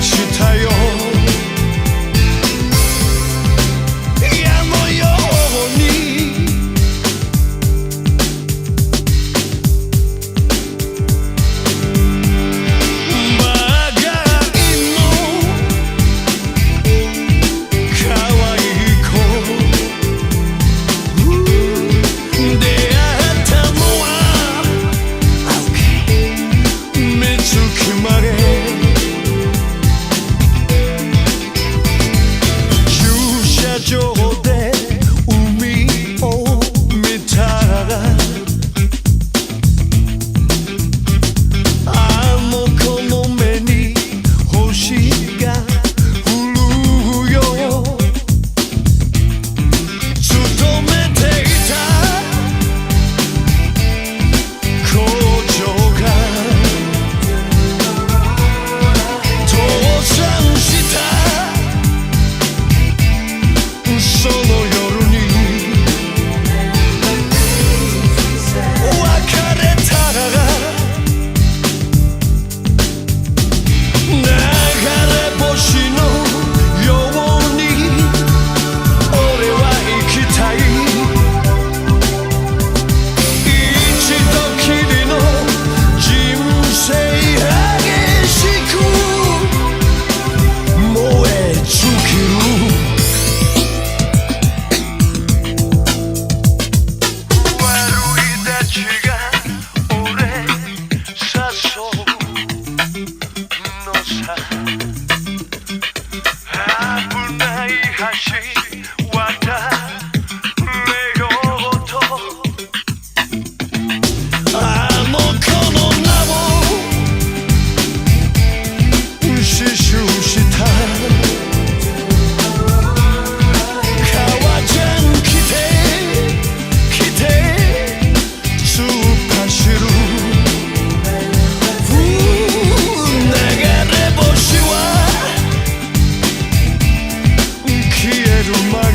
したよ矢のようにまがいのかわいい子出会ったのは三月まで駐車場で海を見たらあの子の目に星が降るよ勤めていた工場が倒産したその夜に別れた流れ星のように俺は生きたい一度きりの人生激しく燃え尽きる悪いたちが俺誘うのさ危ない橋渡れようとあの子の名を刺繍した革ジャン着て突っ走る流れ星は消える前